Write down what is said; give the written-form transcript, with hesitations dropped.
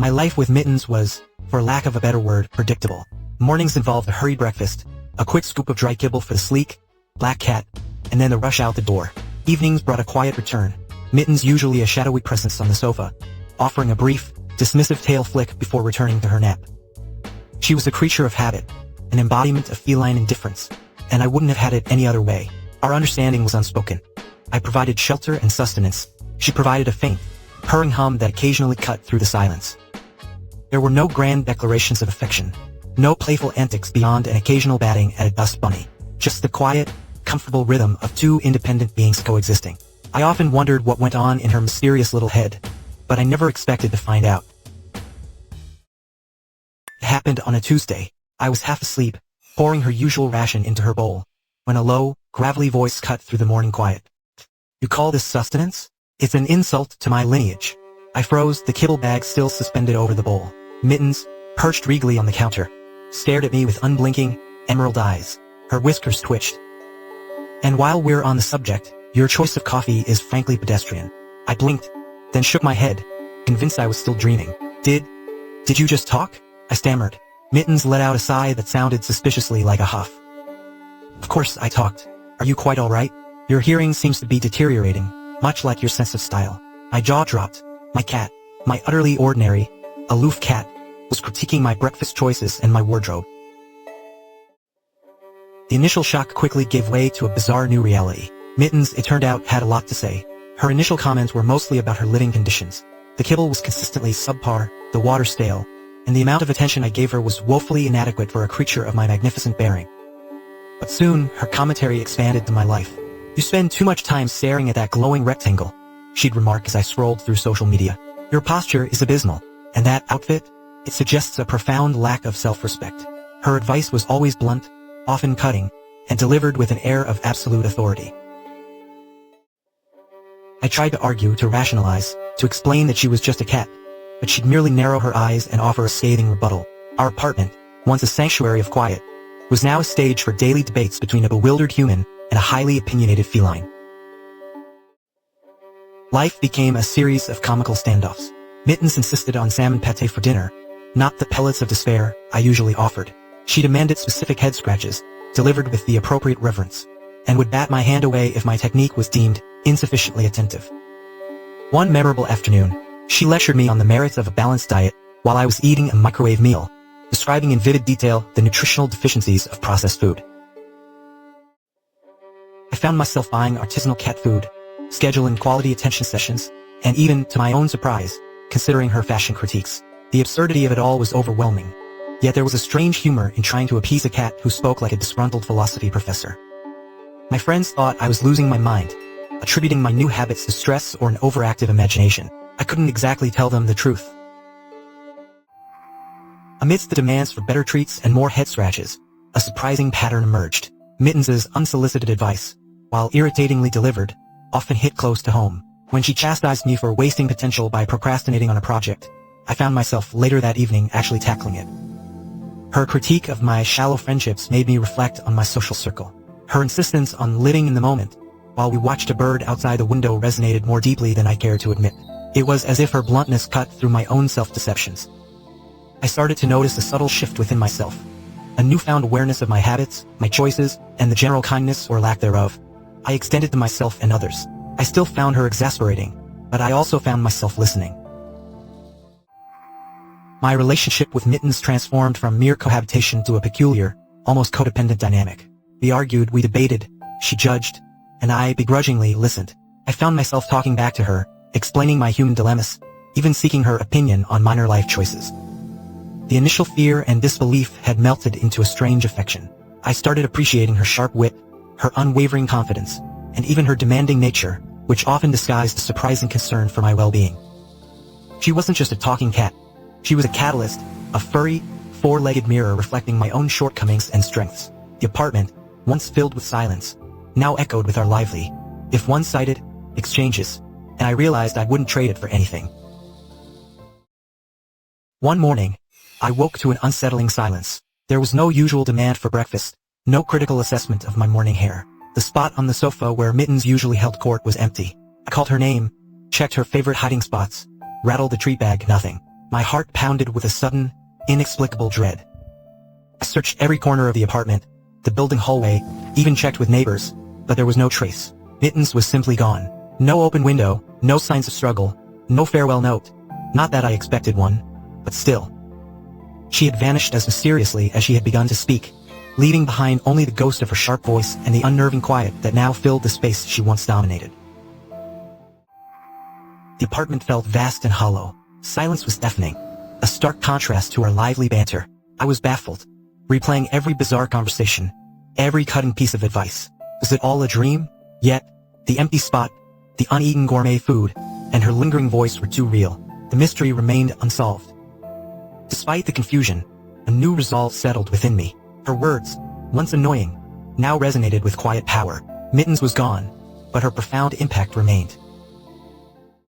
My life with Mittens was, for lack of a better word, predictable. Mornings involved a hurried breakfast, a quick scoop of dry kibble for the sleek, black cat, and then the rush out the door. Evenings brought a quiet return, Mittens usually a shadowy presence on the sofa, offering a brief, dismissive tail flick before returning to her nap. She was a creature of habit, an embodiment of feline indifference, and I wouldn't have had it any other way. Our understanding was unspoken. I provided shelter and sustenance. She provided a faint, purring hum that occasionally cut through the silence. There were no grand declarations of affection, no playful antics beyond an occasional batting at a dust bunny, just the quiet, comfortable rhythm of two independent beings coexisting. I often wondered what went on in her mysterious little head, but I never expected to find out. It happened on a Tuesday. I was half asleep, pouring her usual ration into her bowl, when a low, gravelly voice cut through the morning quiet. "You call this sustenance? It's an insult to my lineage." I froze, the kibble bag still suspended over the bowl. Mittens, perched regally on the counter, stared at me with unblinking, emerald eyes. Her whiskers twitched. "And while we're on the subject, your choice of coffee is frankly pedestrian." I blinked, then shook my head, convinced I was still dreaming. Did you just talk?" I stammered. Mittens let out a sigh that sounded suspiciously like a huff. "Of course I talked. Are you quite all right? Your hearing seems to be deteriorating, much like your sense of style." My jaw dropped. My cat, my utterly ordinary, aloof cat, was critiquing my breakfast choices and my wardrobe. The initial shock quickly gave way to a bizarre new reality. Mittens, it turned out, had a lot to say. Her initial comments were mostly about her living conditions. The kibble was consistently subpar, the water stale, and the amount of attention I gave her was woefully inadequate for a creature of my magnificent bearing. But soon, her commentary expanded to my life. "You spend too much time staring at that glowing rectangle," she'd remark as I scrolled through social media. "Your posture is abysmal, and that outfit, it suggests a profound lack of self-respect." Her advice was always blunt, often cutting, and delivered with an air of absolute authority. I tried to argue, to rationalize, to explain that she was just a cat, but she'd merely narrow her eyes and offer a scathing rebuttal. Our apartment, once a sanctuary of quiet, was now a stage for daily debates between a bewildered human and a highly opinionated feline. Life became a series of comical standoffs. Mittens insisted on salmon pate for dinner, not the pellets of despair I usually offered. She demanded specific head scratches, delivered with the appropriate reverence, and would bat my hand away if my technique was deemed insufficiently attentive. One memorable afternoon, she lectured me on the merits of a balanced diet while I was eating a microwave meal, describing in vivid detail the nutritional deficiencies of processed food. I found myself buying artisanal cat food, scheduling quality attention sessions, and even, to my own surprise, considering her fashion critiques. The absurdity of it all was overwhelming, yet there was a strange humor in trying to appease a cat who spoke like a disgruntled philosophy professor. My friends thought I was losing my mind, attributing my new habits to stress or an overactive imagination. I couldn't exactly tell them the truth. Amidst the demands for better treats and more head scratches, a surprising pattern emerged. Mittens's unsolicited advice, while irritatingly delivered, often hit close to home. When she chastised me for wasting potential by procrastinating on a project, I found myself later that evening actually tackling it. Her critique of my shallow friendships made me reflect on my social circle. Her insistence on living in the moment, while we watched a bird outside the window, resonated more deeply than I cared to admit. It was as if her bluntness cut through my own self-deceptions. I started to notice a subtle shift within myself, a newfound awareness of my habits, my choices, and the general kindness or lack thereof I extended to myself and others. I still found her exasperating, but I also found myself listening. My relationship with Mittens transformed from mere cohabitation to a peculiar, almost codependent dynamic. We argued, we debated, she judged, and I begrudgingly listened. I found myself talking back to her, explaining my human dilemmas, even seeking her opinion on minor life choices. The initial fear and disbelief had melted into a strange affection. I started appreciating her sharp wit, her unwavering confidence, and even her demanding nature, which often disguised a surprising concern for my well-being. She wasn't just a talking cat. She was a catalyst, a furry, four-legged mirror reflecting my own shortcomings and strengths. The apartment, once filled with silence, now echoed with our lively, if one-sided, exchanges, and I realized I wouldn't trade it for anything. One morning, I woke to an unsettling silence. There was no usual demand for breakfast, no critical assessment of my morning hair. The spot on the sofa where Mittens usually held court was empty. I called her name, checked her favorite hiding spots, rattled the treat bag, nothing. My heart pounded with a sudden, inexplicable dread. I searched every corner of the apartment, the building hallway, even checked with neighbors, but there was no trace. Mittens was simply gone. No open window, no signs of struggle, no farewell note. Not that I expected one, but still. She had vanished as mysteriously as she had begun to speak, leaving behind only the ghost of her sharp voice and the unnerving quiet that now filled the space she once dominated. The apartment felt vast and hollow. Silence was deafening, a stark contrast to our lively banter. I was baffled, replaying every bizarre conversation, every cutting piece of advice. Was it all a dream? Yet, the empty spot, the uneaten gourmet food, and her lingering voice were too real. The mystery remained unsolved. Despite the confusion, a new resolve settled within me. Her words, once annoying, now resonated with quiet power. Mittens was gone, but her profound impact remained.